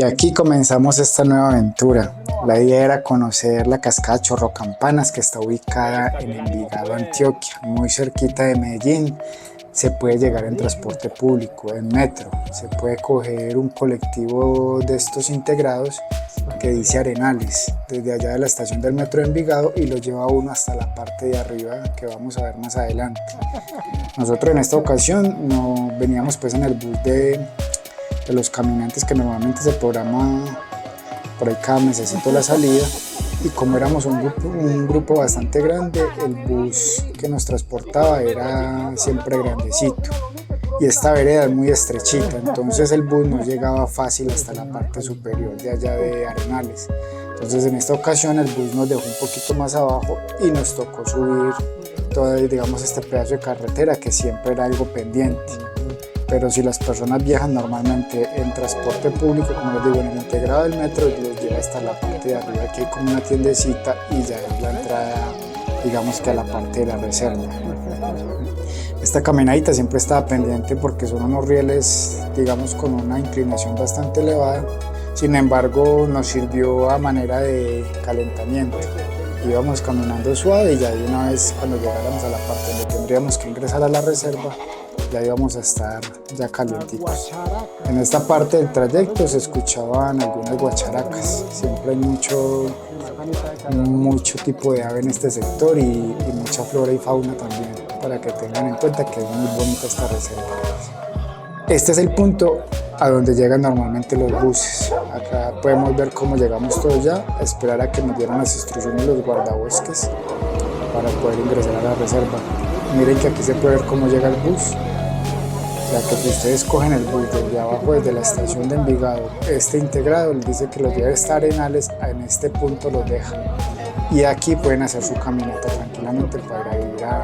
aquí comenzamos esta nueva aventura. La idea era conocer la cascada Chorro Campanas, que está ubicada en Envigado, Antioquia, muy cerquita de Medellín. Se puede llegar en transporte público, en metro. Se puede coger un colectivo de estos integrados que dice Arenales, desde allá de la estación del metro de Envigado, y lo lleva a uno hasta la parte de arriba que vamos a ver más adelante. Nosotros en esta ocasión no veníamos pues en el bus de los caminantes, que normalmente se programa por ahí cada mesecito la salida, y como éramos un grupo bastante grande, el bus que nos transportaba era siempre grandecito y esta vereda es muy estrechita, entonces el bus no llegaba fácil hasta la parte superior de allá de Arenales. Entonces en esta ocasión el bus nos dejó un poquito más abajo y nos tocó subir todo, digamos, este pedazo de carretera que siempre era algo pendiente. Pero si las personas viajan normalmente en transporte público, como les digo, en el integrado del metro, les lleva hasta la parte de arriba, que hay como una tiendecita y ya es la entrada, digamos, que a la parte de la reserva. Esta caminadita siempre estaba pendiente porque son unos rieles, digamos, con una inclinación bastante elevada. Sin embargo, nos sirvió a manera de calentamiento. Íbamos caminando suave y ya de una vez, cuando llegáramos a la parte donde tendríamos que ingresar a la reserva, ya íbamos a estar ya calientitos. En esta parte del trayecto se escuchaban algunas guacharacas. Siempre hay mucho tipo de ave en este sector y mucha flora y fauna también, para que tengan en cuenta que es muy bonita esta reserva. Este es el punto a donde llegan normalmente los buses. Acá podemos ver cómo llegamos todos ya, a esperar a que nos dieran las instrucciones los guardabosques para poder ingresar a la reserva. Miren que aquí se puede ver cómo llega el bus. O sea que si ustedes cogen el bus desde abajo, desde la estación de Envigado, este integrado les dice que los lleva hasta Arenales, en este punto los deja. Y aquí pueden hacer su caminata tranquilamente para ir a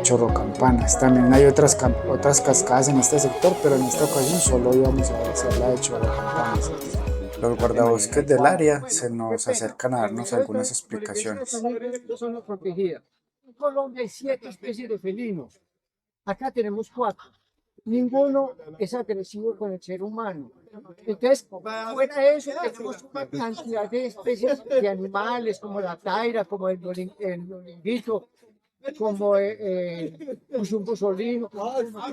Chorro Campanas. También hay otras cascadas en este sector, pero en esta ocasión solo íbamos a hacer la de Chorro Campanas. Los guardabosques del área se nos acercan a darnos algunas explicaciones. En Colombia hay 7 especies de felinos. Acá tenemos 4. Ninguno es agresivo con el ser humano. Entonces, fuera de eso, tenemos una cantidad de especies de animales, como la taira, como el loringuito, como el solino.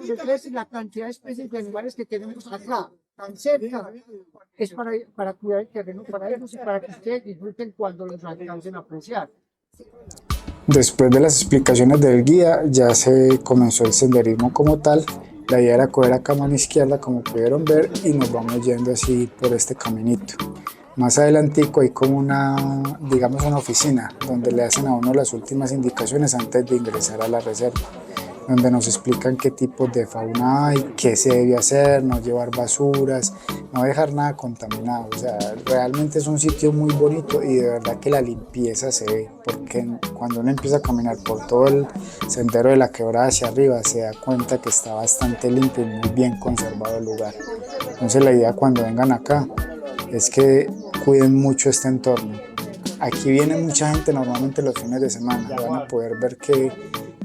Entonces, la cantidad de especies de animales que tenemos acá, tan cerca, es para cuidar el terreno para ellos y para que ustedes disfruten cuando los alcancen a apreciar. Después de las explicaciones del guía, ya se comenzó el senderismo como tal. La idea era coger acá a mano izquierda, como pudieron ver, y nos vamos yendo así por este caminito. Más adelantico hay como digamos una oficina, donde le hacen a uno las últimas indicaciones antes de ingresar a la reserva, donde nos explican qué tipos de fauna hay, qué se debe hacer, no llevar basuras, no dejar nada contaminado. O sea, realmente es un sitio muy bonito y de verdad que la limpieza se ve, porque cuando uno empieza a caminar por todo el sendero de la quebrada hacia arriba, se da cuenta que está bastante limpio y muy bien conservado el lugar. Entonces la idea cuando vengan acá es que cuiden mucho este entorno. Aquí viene mucha gente normalmente los fines de semana, van a poder ver que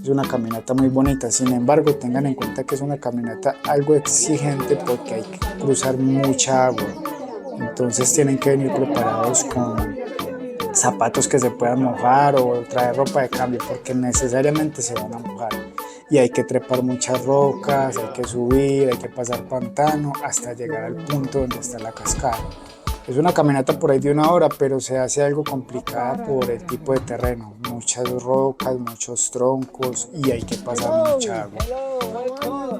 es una caminata muy bonita. Sin embargo, tengan en cuenta que es una caminata algo exigente porque hay que cruzar mucha agua. Entonces tienen que venir preparados con zapatos que se puedan mojar o traer ropa de cambio, porque necesariamente se van a mojar. Y hay que trepar muchas rocas, hay que subir, hay que pasar pantano hasta llegar al punto donde está la cascada. Es una caminata por ahí de 1 hora, pero se hace algo complicada por el tipo de terreno. Muchas rocas, muchos troncos y hay que pasar mucha agua.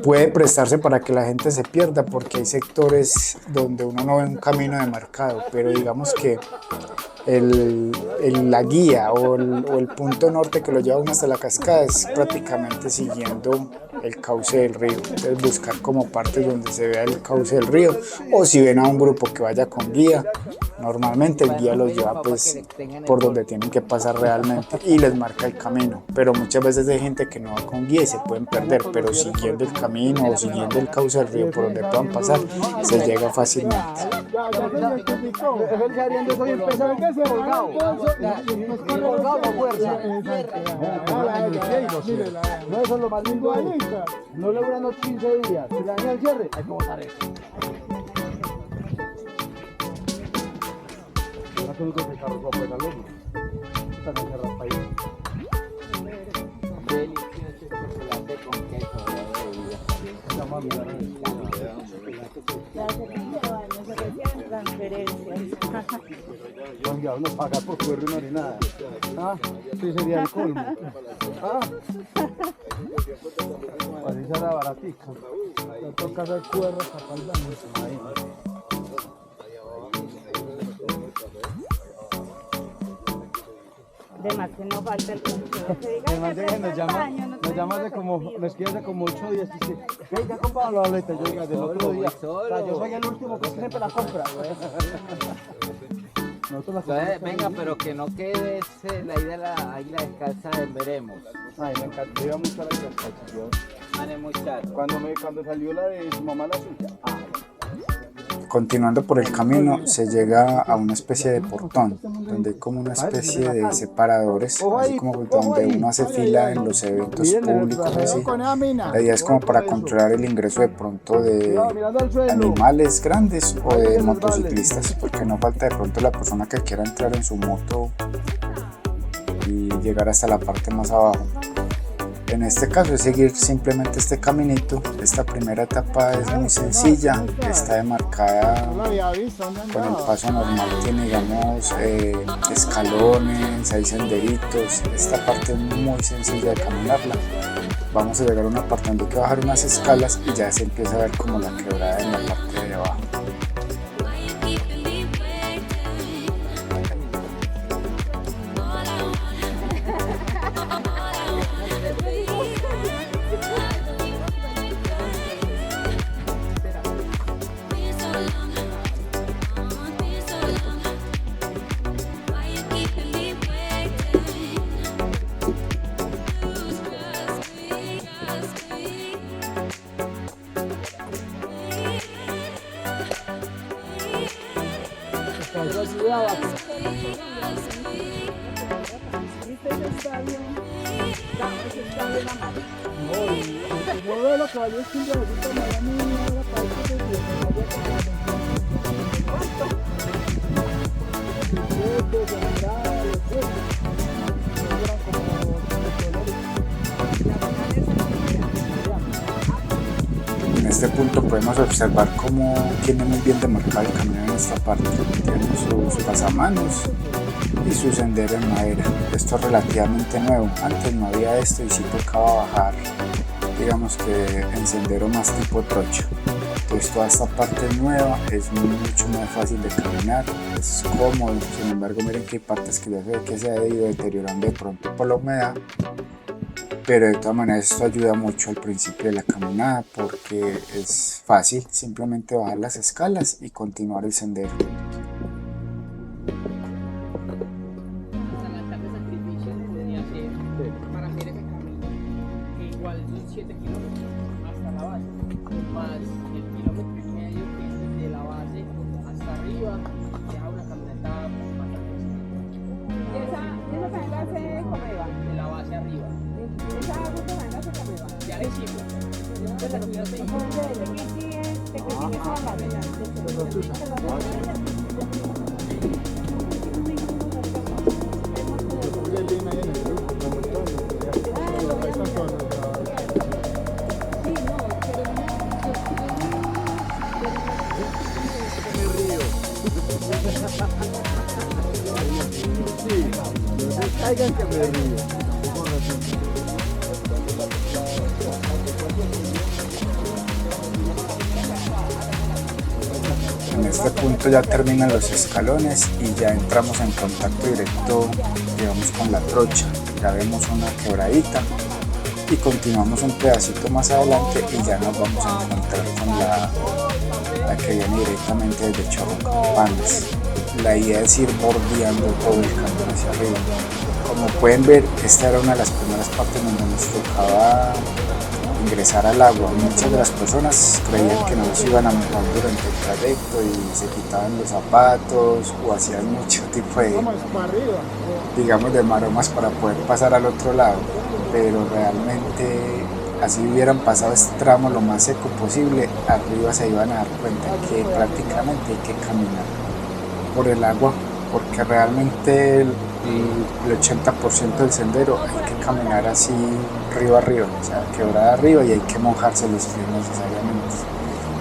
Puede prestarse para que la gente se pierda porque hay sectores donde uno no ve un camino demarcado, pero digamos que la guía o el punto norte que lo lleva uno hasta la cascada es prácticamente siguiendo el cauce del río. Entonces buscar como partes donde se vea el cauce del río, o si ven a un grupo que vaya con guía, normalmente el guía los lleva pues por donde tienen que pasar realmente y les marca el camino, pero muchas veces hay gente que no va con guía y se pueden perder, pero siguiendo el camino o siguiendo el cauce del río por donde puedan pasar se llega fácilmente. No, eso es lo más lindo ahí. No le duran los 15 días. Si le daña el cierre, hay que botar eso. absoluto que carro va a loma. También se raspa ahí. Delicioso chocolate con queso de bebida. La mami, la mami. La servicio no se reciben transferencias. Juan Diablo paga por cuerno y no haré nada. Ah, sí sería el colmo. Ah, así será baratica. Le toca hacer cuernos para el ahí. De más que no falta el consuelo. Nos llama hace como, me escribe hace como 8 días y dice, hey, ya compraron la boleta. Yo diga, del otro día. O sea, yo soy el último que siempre la compra. Nosotros la compramos. Venga, pero que no quede la idea de la águila descalza de veremos. Ay, me encanta, me iba mucho a la cascacha. Mane muy caro. Cuando salió la de su mamá, la suya. Ah, Continuando por el camino se llega a una especie de portón, donde hay como una especie de separadores, así como donde uno hace fila en los eventos públicos, así. La idea es como para controlar el ingreso de pronto de animales grandes o de motociclistas, porque no falta de pronto la persona que quiera entrar en su moto y llegar hasta la parte más abajo. En este caso es seguir simplemente este caminito. Esta primera etapa es muy sencilla, está demarcada con el paso normal, tiene digamos escalones, hay senderitos. Esta parte es muy sencilla de caminarla. Vamos a llegar a una parte donde hay que bajar unas escalas y ya se empieza a ver como la quebrada en la parte de abajo. En este punto podemos observar cómo tiene muy bien demarcado el camino en esta parte. Tiene sus pasamanos y su sendero en madera. Esto es relativamente nuevo. Antes no había esto y sí tocaba bajar, digamos que en sendero más tipo trocha. Entonces toda esta parte es nueva, es mucho más fácil de caminar, es cómodo. Sin embargo, miren que hay partes que ya se ve que se ha ido deteriorando de pronto por la humedad. Pero de todas maneras esto ayuda mucho al principio de la caminada porque es fácil simplemente bajar las escalas y continuar el sendero. Para hacer ese camino, que igual son 7 kilómetros hasta la base, más el kilómetro y medio que es desde la base hasta arriba, deja una camioneta más ¿Esa cadena se comeba? de la base arriba. ¿Esa ruta se comeba? Ya le hicimos. Entonces la subida se hizo. En este punto ya terminan los escalones y ya entramos en contacto directo, digamos, con la trocha. Ya vemos una quebradita y continuamos un pedacito más adelante y ya nos vamos a encontrar con la que viene directamente desde Chorro Campanas. La idea es ir bordeando todo el camino hacia arriba. Como pueden ver, esta era una de las primeras partes donde nos tocaba ingresar al agua. Muchas de las personas creían que no se iban a mojar durante el trayecto y se quitaban los zapatos o hacían mucho tipo de, digamos, de maromas para poder pasar al otro lado, pero realmente así hubieran pasado este tramo lo más seco posible, arriba se iban a dar cuenta que prácticamente hay que caminar por el agua porque realmente el 80% del sendero hay que caminar así río arriba, o sea, quebrada arriba, y hay que mojarse los pies necesariamente.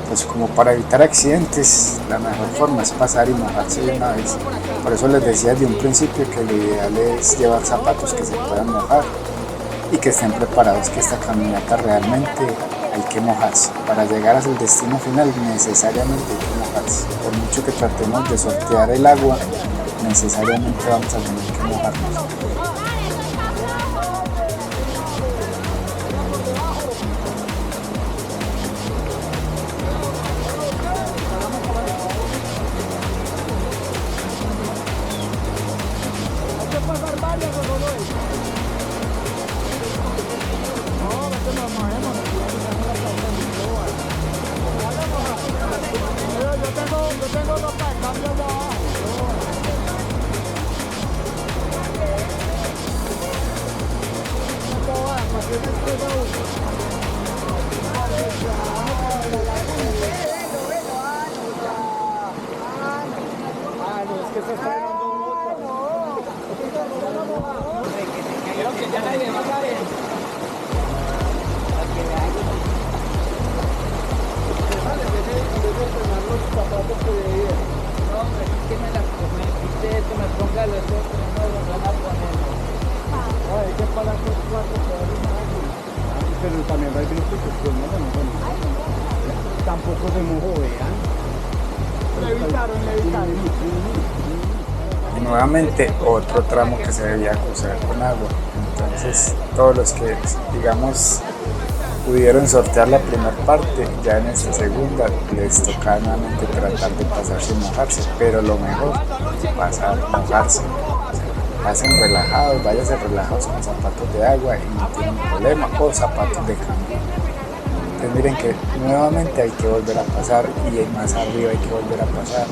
Pues como para evitar accidentes, la mejor forma es pasar y mojarse de una vez. Por eso les decía desde un principio que lo ideal es llevar zapatos que se puedan mojar y que estén preparados, que esta caminata realmente hay que mojarse. Para llegar al destino final necesariamente hay que mojarse. Por mucho que tratemos de sortear el agua, necesariamente vamos a tener que mojarnos. Pero también va a haber tampoco se mojó, vean. Y nuevamente otro tramo que se debía cruzar con agua. Entonces todos los que, digamos, pudieron sortear la primera parte, ya en esta segunda les toca nuevamente tratar de pasar sin mojarse, pero lo mejor, pasar, mojarse. Pasen relajados, váyanse relajados con zapatos de agua y no tienen problema, o zapatos de cambio. Entonces miren que nuevamente hay que volver a pasar, y más arriba hay que volver a pasar.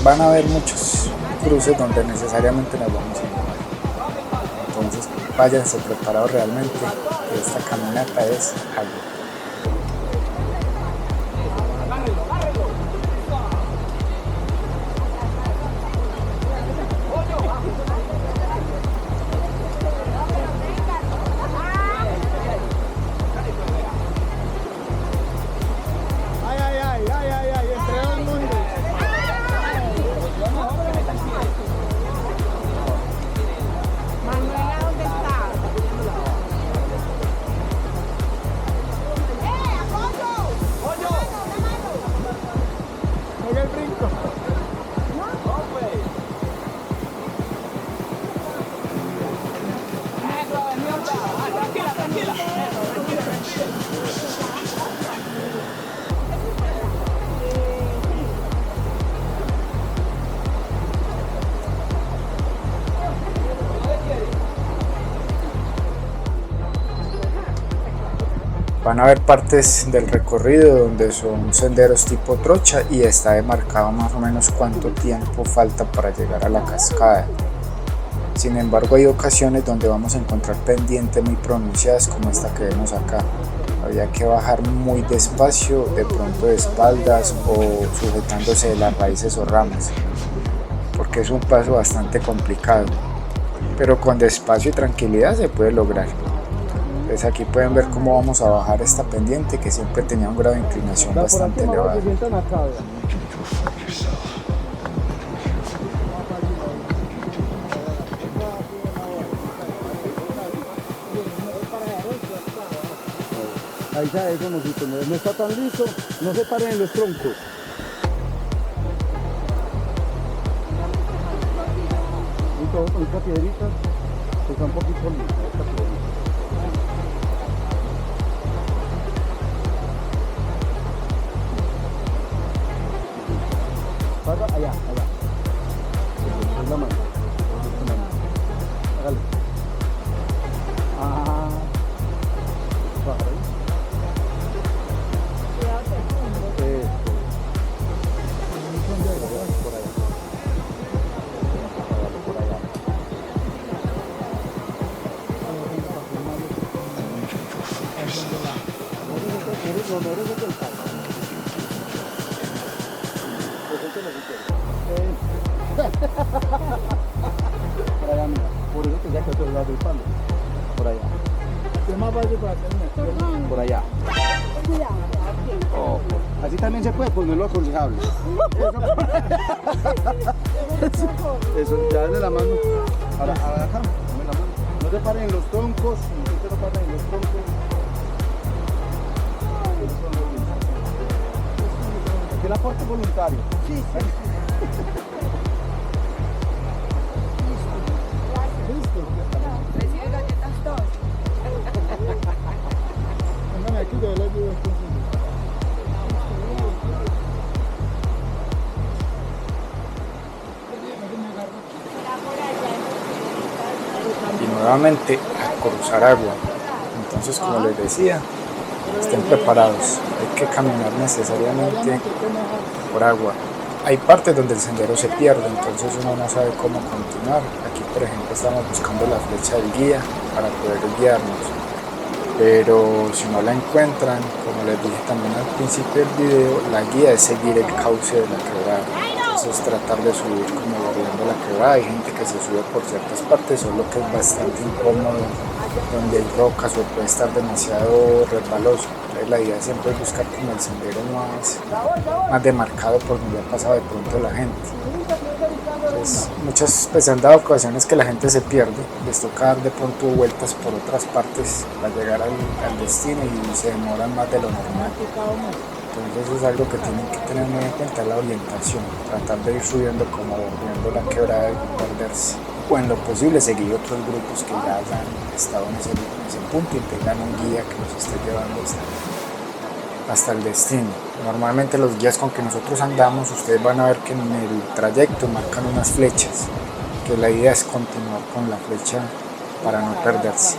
Van a haber muchos cruces donde necesariamente nos vamos a mojar. Entonces váyanse preparados realmente, que esta caminata es agua. Manuela, ¿dónde está? Van a haber partes del recorrido donde son senderos tipo trocha y está demarcado más o menos cuánto tiempo falta para llegar a la cascada. Sin embargo, hay ocasiones donde vamos a encontrar pendientes muy pronunciadas como esta que vemos acá. Había que bajar muy despacio, de pronto de espaldas o sujetándose de las raíces o ramas, porque es un paso bastante complicado, pero con despacio y tranquilidad se puede lograr. Entonces aquí pueden ver cómo vamos a bajar esta pendiente que siempre tenía un grado de inclinación bastante elevado. Ahí ya eso, mosito, no está tan liso, no se paren en los troncos. Esta piedrita está un poquito lisa, esta piedrita. Pasa allá, allá. Es la mano. Hágale. Ah. Baja ahí. Por allá. Por allá. No eres de pensar. Pues este otro lado del palo. Por allá. ¿Qué más fácil para terminar? Por allá. Oh, así también se puede, pues no es lo aconsejable. Eso, ya dale la mano. Ahora, acá, dame la mano. No te paren en los troncos, no te paren en los troncos. Aquí el aporte voluntario. Sí, sí. Recibe galletas todos. Póngame aquí, yo le ayudo entonces. Y nuevamente a cruzar agua. Entonces, como les decía, estén preparados. Hay que caminar necesariamente por agua. Hay partes donde el sendero se pierde, entonces uno no sabe cómo continuar. Aquí, por ejemplo, estamos buscando la flecha del guía para poder guiarnos. Pero si no la encuentran, como les dije también al principio del video, la guía es seguir el cauce de la quebrada. Entonces tratar de subir como bordeando la quebrada. Hay gente que se sube por ciertas partes, solo que es bastante incómodo, donde hay rocas o puede estar demasiado resbaloso. Entonces la idea siempre es buscar como el sendero más demarcado por donde ha pasado de pronto la gente. Entonces, muchas pues, han dado ocasiones que la gente se pierde, les toca dar de pronto vueltas por otras partes para llegar al destino y se demoran más de lo normal. Entonces eso es algo que tienen que tener muy en cuenta, la orientación, tratar de ir subiendo como viendo la quebrada y no perderse. O en lo posible seguir otros grupos que ya hayan estado en ese punto y tengan un guía que los esté llevando hasta el destino. Normalmente los guías con que nosotros andamos, ustedes van a ver que en el trayecto marcan unas flechas, que la idea es continuar con la flecha para no perderse.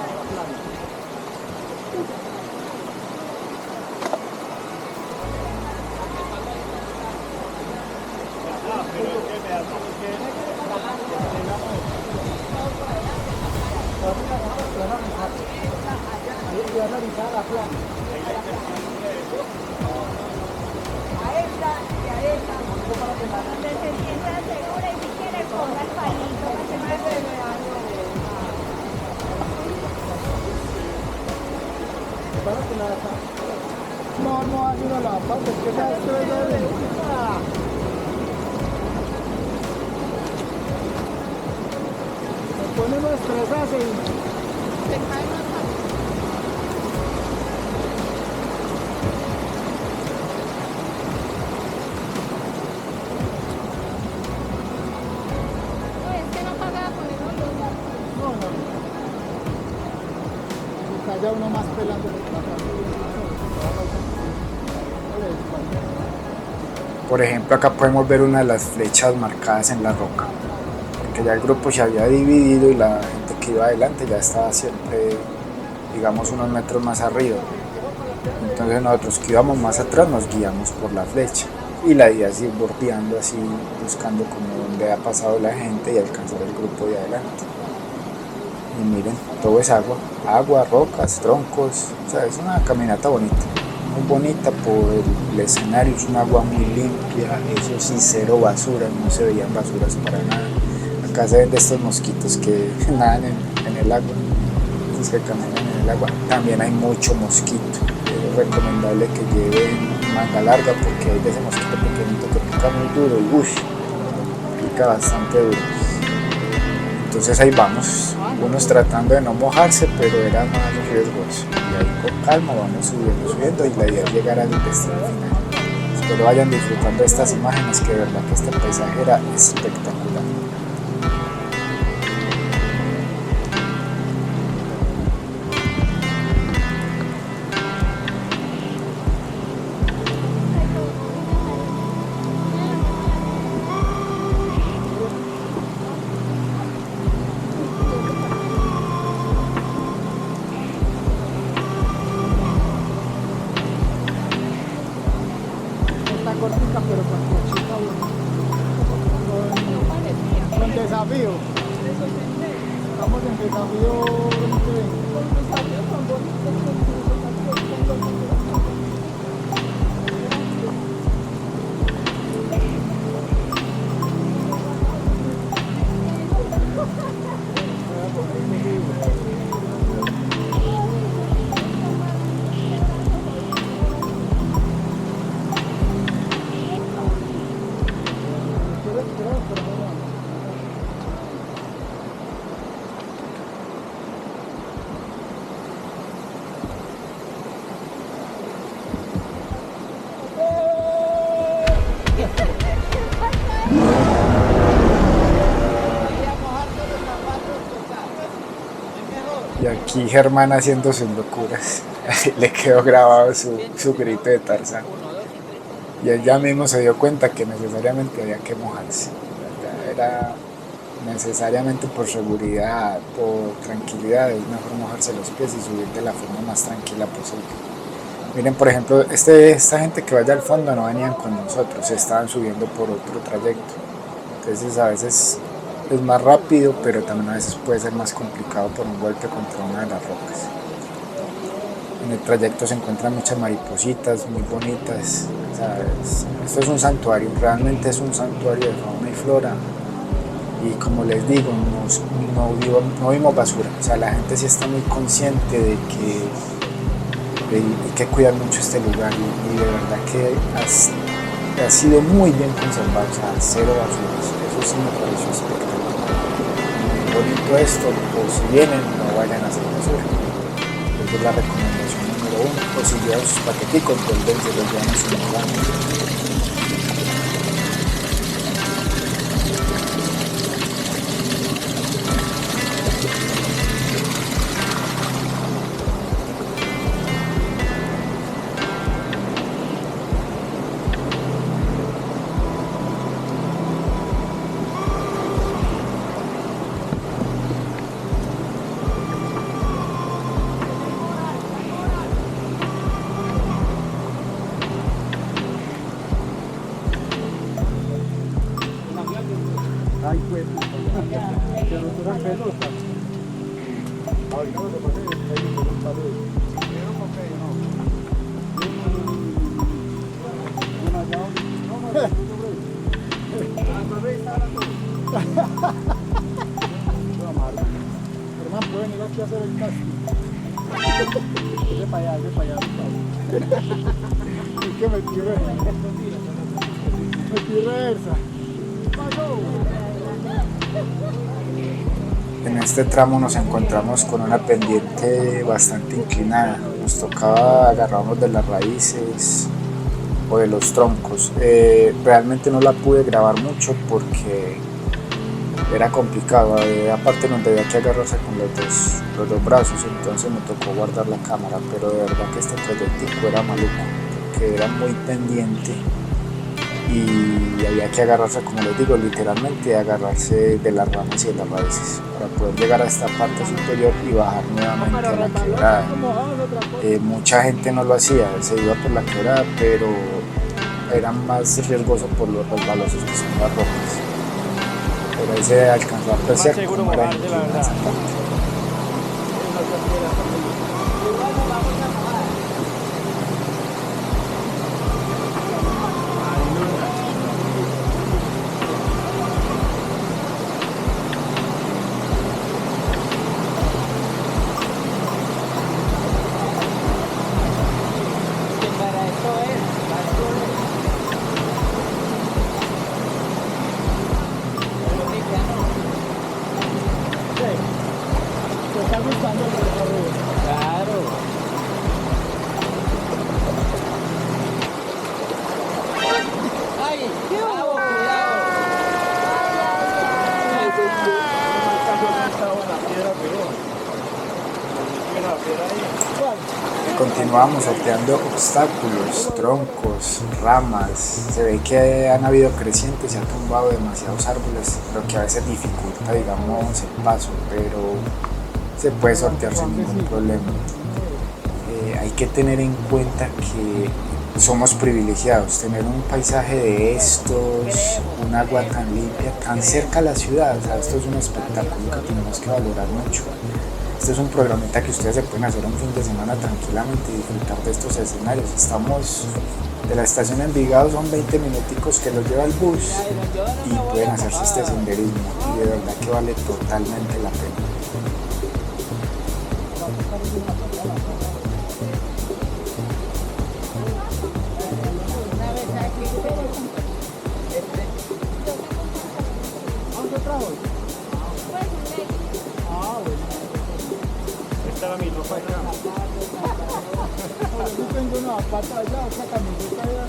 Donde se sienta segura y si quiere ponga el palito para que no se vea. No, ayuda la parte, que ya estoy de nos ponemos estresados y Se cae más fácil. No, es que no pagaba ponernos los datos. está ya uno más pelando Por ejemplo, acá podemos ver una de las flechas marcadas en la roca, porque ya el grupo se había dividido y la gente que iba adelante ya estaba siempre, digamos, unos metros más arriba. Entonces nosotros que íbamos más atrás nos guiamos por la flecha y la idea es ir bordeando así, buscando como donde ha pasado la gente y alcanzar el grupo de adelante. Y miren, todo es agua, rocas, troncos, o sea, es una caminata bonita. Muy bonita por el escenario, es un agua muy limpia, eso sí, cero basura, no se veían basuras para nada. Acá se ven de estos mosquitos que nadan en el agua, esos que caminan en el agua. También hay mucho mosquito, es recomendable que lleven manga larga porque hay de ese mosquito pequeñito que pica muy duro y pica bastante duro. Entonces ahí vamos, unos tratando de no mojarse, pero era más riesgoso. Y ahí con calma vamos subiendo y la idea es llegar al destino final. Espero vayan disfrutando de estas imágenes, que de verdad que este paisaje era espectacular. cortica, pero con cochita con desafío. Estamos en desafío 2020. Aquí Germán haciendo sus locuras. Le quedó grabado su grito de Tarzán. Y él ya mismo se dio cuenta que necesariamente había que mojarse. Ya era necesariamente por seguridad, por tranquilidad, es mejor mojarse los pies y subir de la forma más tranquila posible. Miren, por ejemplo, esta gente que vaya al fondo no venían con nosotros, se estaban subiendo por otro trayecto. Entonces a veces es más rápido, pero también a veces puede ser más complicado por un golpe contra una de las rocas. En el trayecto se encuentran muchas maripositas muy bonitas. O sea, esto es un santuario, realmente es un santuario de fauna y flora. Y como les digo, no vimos basura. O sea, la gente sí está muy consciente de que hay que cuidar mucho este lugar y de verdad que ha sido muy bien conservado, o sea, cero basuras. Eso sí me pareció espectacular. Muy bonito esto, o si vienen no vayan a hacer basura. Esa es la recomendación número 1. O si llevan sus paqueticos, vuelven, se los llevan a su lugar. Ay, pues, que no serán pelota. Ay, no, lo pasé, ahí me lo pasé. Pero con pello, no. Una llave. No, no, Germán, pueden ir aquí a hacer el casting. Ve para allá, ve para allá. Es que metí reversa. Metí reversa. En este tramo nos encontramos con una pendiente bastante inclinada. Nos tocaba agarrarnos de las raíces o de los troncos. Realmente no la pude grabar mucho porque era complicado. Aparte nos debía que agarrarse con los dos brazos, entonces me tocó guardar la cámara. Pero de verdad que este proyectico era maluco, porque era muy pendiente. Y había que agarrarse, como les digo, literalmente agarrarse de las ramas y de las raíces para poder llegar a esta parte superior y bajar nuevamente a la quebrada. Mucha gente no lo hacía, se iba por la quebrada, pero era más riesgoso por los resbalosos que son las rocas. Pero ahí se alcanzó a apreciar cómo era inclinada esa parte. Continuamos sorteando obstáculos, troncos, ramas. Se ve que han habido crecientes, se han tumbado demasiados árboles, lo que a veces dificulta, digamos, el paso, pero se puede sortear sin ningún problema. Hay que tener en cuenta que somos privilegiados, tener un paisaje de estos, un agua tan limpia, tan cerca a la ciudad. O sea, esto es un espectáculo que tenemos que valorar mucho. Este es un programita que ustedes se pueden hacer un fin de semana tranquilamente y disfrutar de estos escenarios. Estamos de la estación Envigado, son 20 minuticos que los lleva el bus y pueden hacerse este senderismo y de verdad que vale totalmente la pena. Esta era mi ropa acá. Yo tengo una pata allá, otra camiseta allá.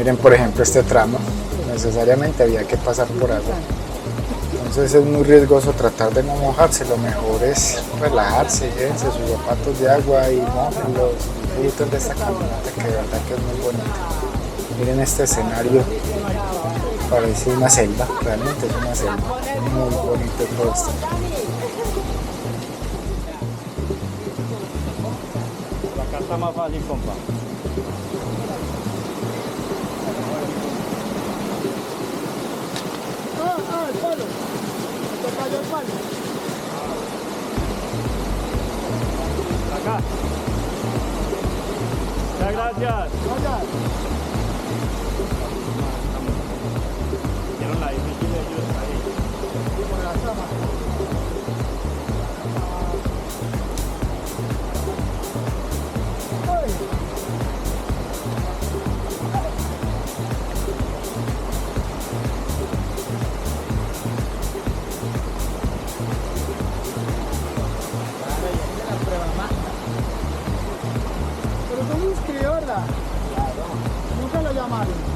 Miren, por ejemplo, este tramo, necesariamente había que pasar por agua. Entonces es muy riesgoso tratar de no mojarse. Lo mejor es relajarse, llévense sus zapatos de agua y mójenlos, disfruten de esta caminata que de verdad que es muy bonita. Miren este escenario, parece una selva, realmente es una selva, muy bonito todo esto. Acá está más fácil, compa. El palo. Se cayó el palo. Acá. Muchas gracias. Hicieron la difícil de ellos ahí. Pero tú me inscribió, ¿verdad? Nunca lo llamaron.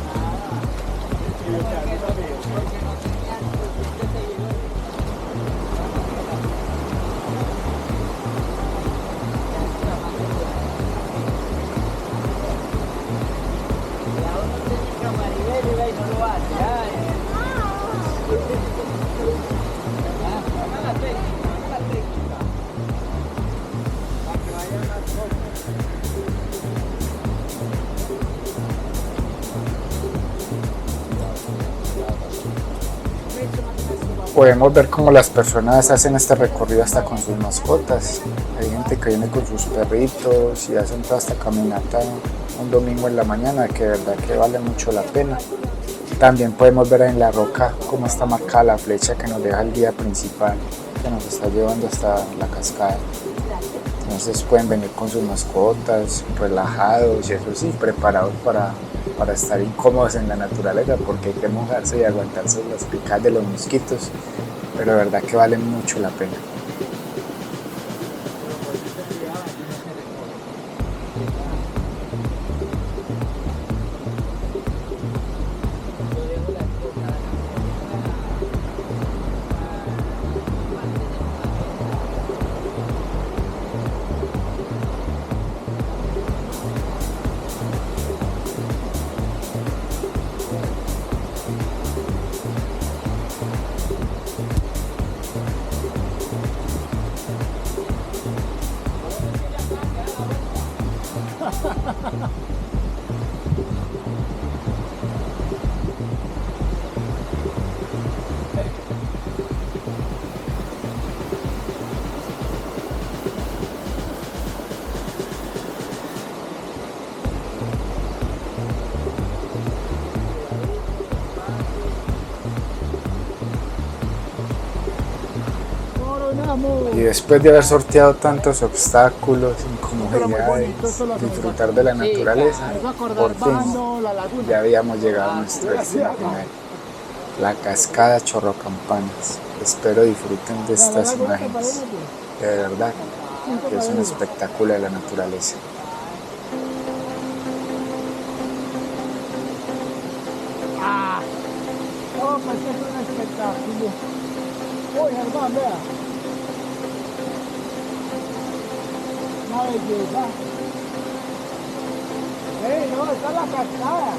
Podemos ver cómo las personas hacen este recorrido hasta con sus mascotas. Hay gente que viene con sus perritos y hacen toda esta caminata un domingo en la mañana, que de verdad que vale mucho la pena. También podemos ver en la roca cómo está marcada la flecha que nos deja el guía principal, que nos está llevando hasta la cascada. Entonces pueden venir con sus mascotas, relajados y eso sí, preparados para estar incómodos en la naturaleza, porque hay que mojarse y aguantarse las picadas de los mosquitos, pero de verdad que vale mucho la pena. Y después de haber sorteado tantos obstáculos, incomodidades, disfrutar de la naturaleza, por fin ya habíamos llegado a nuestro destino final, la cascada Chorrocampanas. Espero disfruten de estas imágenes, de verdad que es un espectáculo de la naturaleza. Oh, pues es un espectáculo. Uy, hermano, vea. Una belleza. No, está la cascada.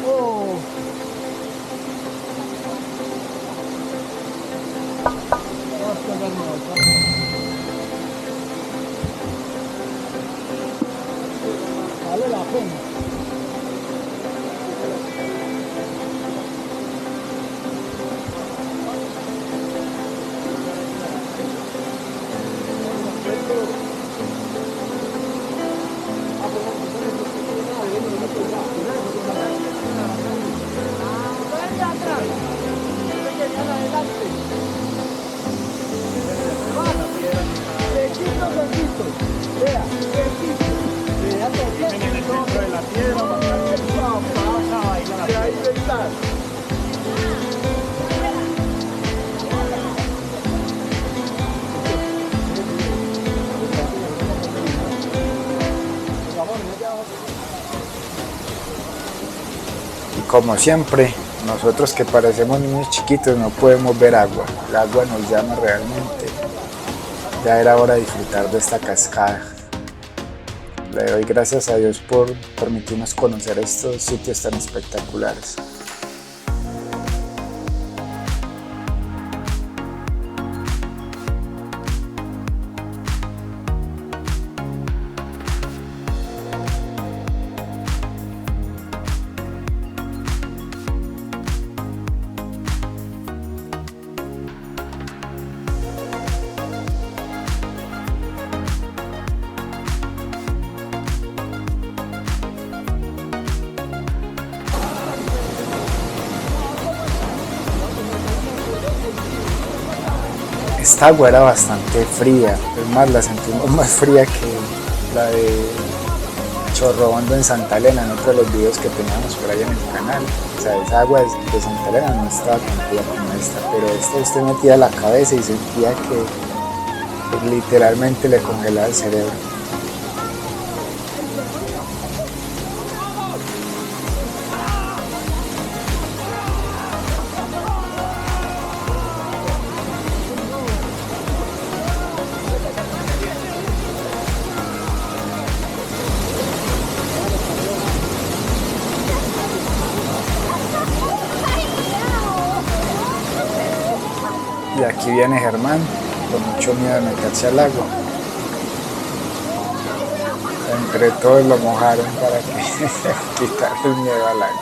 Oh. Qué hermoso. Vale la pena. Vea, como siempre, nosotros que parecemos niños chiquitos no podemos ver agua. El agua nos llama realmente. Ya era hora de disfrutar de esta cascada. Le doy gracias a Dios por permitirnos conocer estos sitios tan espectaculares. Esta agua era bastante fría, es más, la sentimos más fría que la de Chorro Hondo en Santa Elena, en otro de los videos que teníamos por ahí en el canal. O sea, esa agua de Santa Elena no estaba tan fría como esta, pero esta usted metía la cabeza y sentía que literalmente le congelaba el cerebro. Y aquí viene Germán, con mucho miedo de meterse al agua. Entre todos lo mojaron para que quitar el miedo al agua.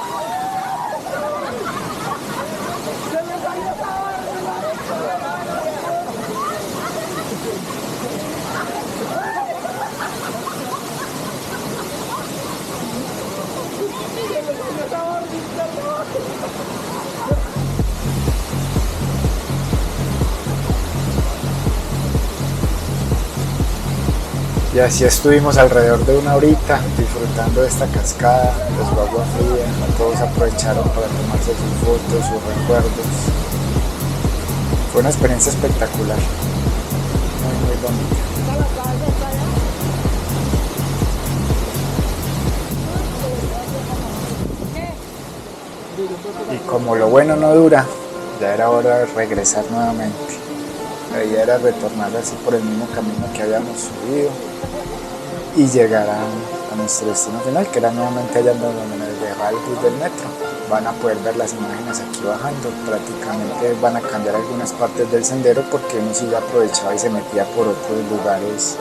Y así estuvimos alrededor de una horita disfrutando de esta cascada, de su agua fría. Todos aprovecharon para tomarse sus fotos, sus recuerdos. Fue una experiencia espectacular, muy bonita. Y como lo bueno no dura, ya era hora de regresar nuevamente. La idea era retornar así por el mismo camino que habíamos subido y llegar a nuestro destino final, que era nuevamente allá donde nos dejaba el bus del metro. Van a poder ver las imágenes aquí bajando. Prácticamente van a cambiar algunas partes del sendero porque uno sí ya aprovechaba y se metía por otros lugares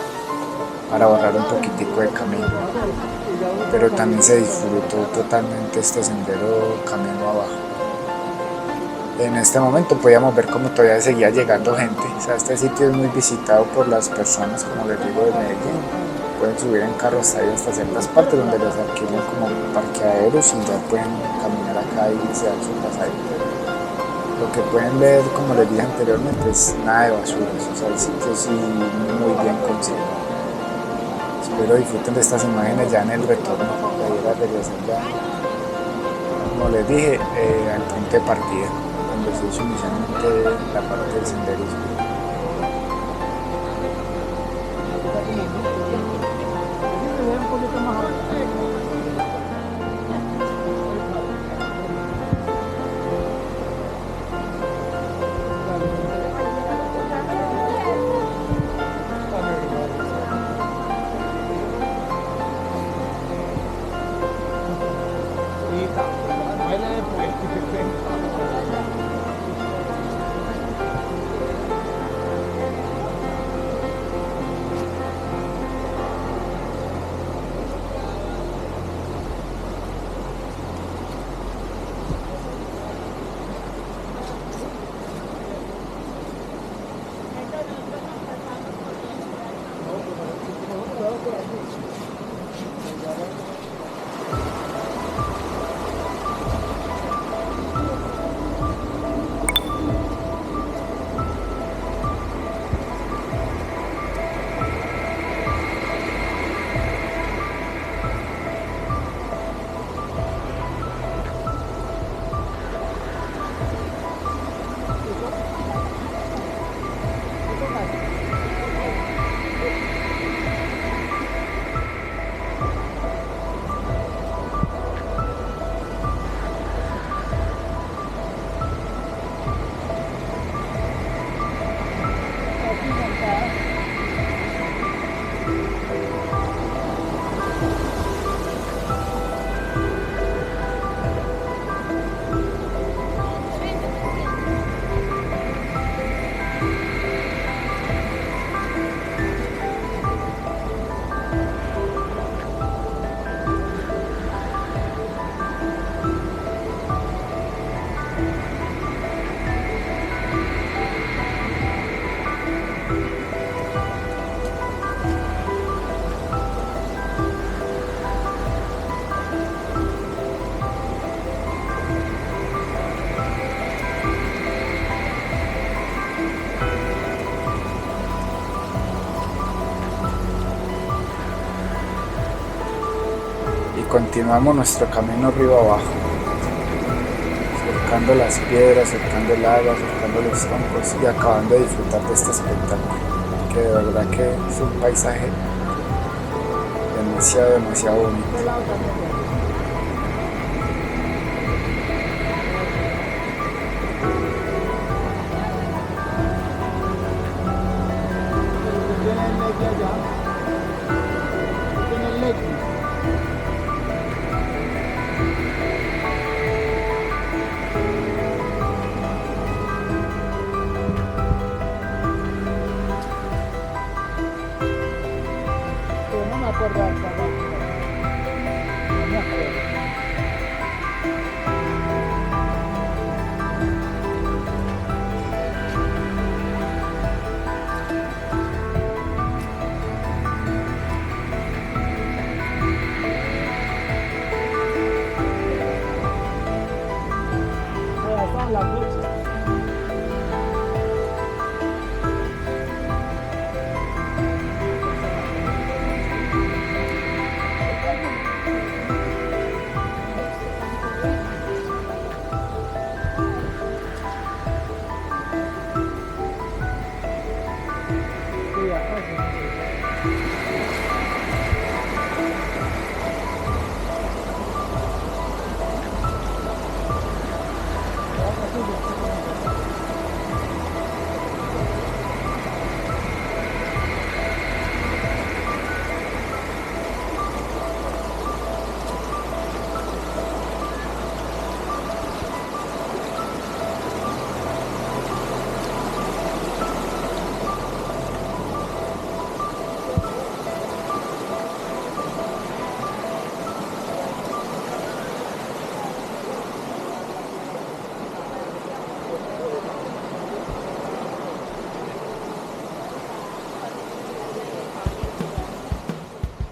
para ahorrar un poquitico de camino. Pero también se disfrutó totalmente este sendero camino abajo. En este momento podíamos ver cómo todavía seguía llegando gente. O sea, este sitio es muy visitado por las personas, como les digo, de Medellín. Pueden subir en carro hasta ahí, hasta ciertas partes donde les alquilan como parqueaderos y ya pueden caminar acá y se dan su pasadita. Lo que pueden ver, como les dije anteriormente, es nada de basuras. O sea, el sitio sí muy bien conservado. Espero disfruten de estas imágenes ya en el retorno. La idea era regresar ya, como les dije, al punto de partida, donde se hizo inicialmente la parte del senderismo. continuamos nuestro camino río abajo, surcando las piedras, surcando el agua, surcando los troncos y acabando de disfrutar de este espectáculo, que de verdad que es un paisaje demasiado bonito. No me acuerdo hasta abajo. No me acuerdo. Ahí está la flecha. Sí, acá sí.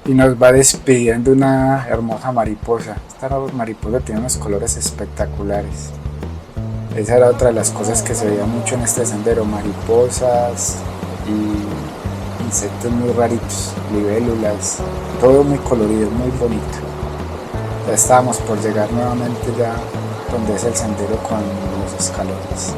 Y nos va despidiendo una hermosa mariposa. Esta mariposa tiene unos colores espectaculares. Esa era otra de las cosas que se veía mucho en este sendero, mariposas y insectos muy raritos, libélulas, todo muy colorido, muy bonito. Ya estábamos por llegar nuevamente ya donde es el sendero con los escalones.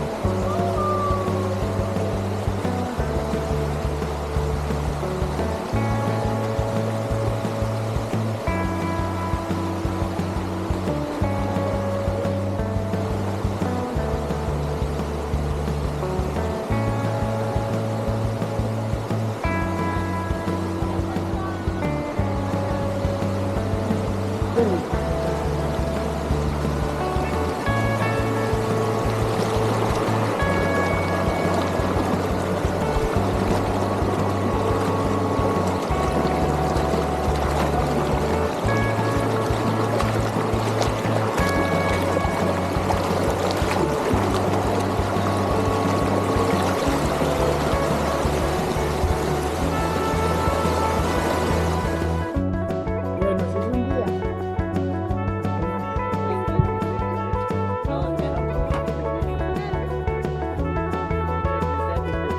Bueno, si es un día.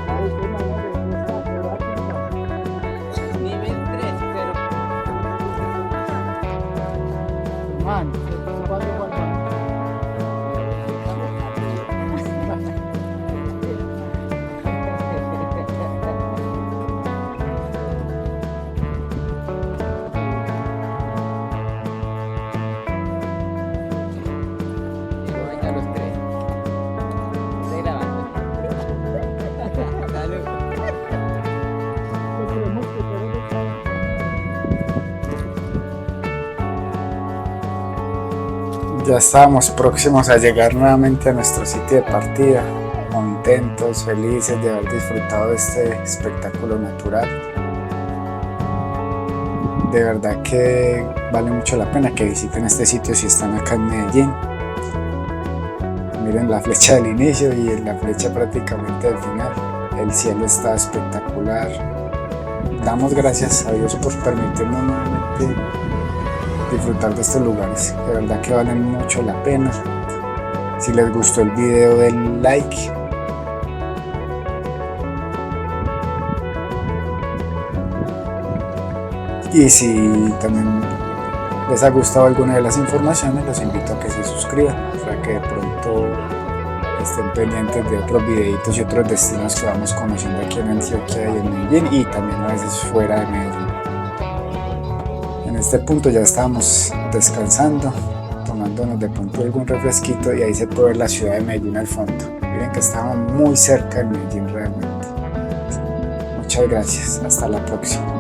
Ahí estoy mandando de esta geográfica. Nivel 3, pero Man, ¿se va a tomar man? llegó allá a los 3. Estoy grabando. Salud. Esperemos que todo está. Ya estábamos próximos a llegar nuevamente a nuestro sitio de partida, contentos, felices de haber disfrutado de este espectáculo natural. De verdad que vale mucho la pena que visiten este sitio si están acá en Medellín. Miren la flecha del inicio y la flecha prácticamente del final. El cielo está espectacular. Damos gracias a Dios por permitirnos nuevamente disfrutar de estos lugares. De verdad que valen mucho la pena. Si les gustó el video, den like. Y si también les ha gustado alguna de las informaciones, los invito a que se suscriban para que de pronto estén pendientes de otros videitos y otros destinos que vamos conociendo aquí en Antioquia y en Medellín, y también a veces fuera de Medellín. En este punto ya estábamos descansando, tomándonos de pronto algún refresquito, y ahí se puede ver la ciudad de Medellín al fondo. Miren que estábamos muy cerca de Medellín realmente. Muchas gracias, hasta la próxima.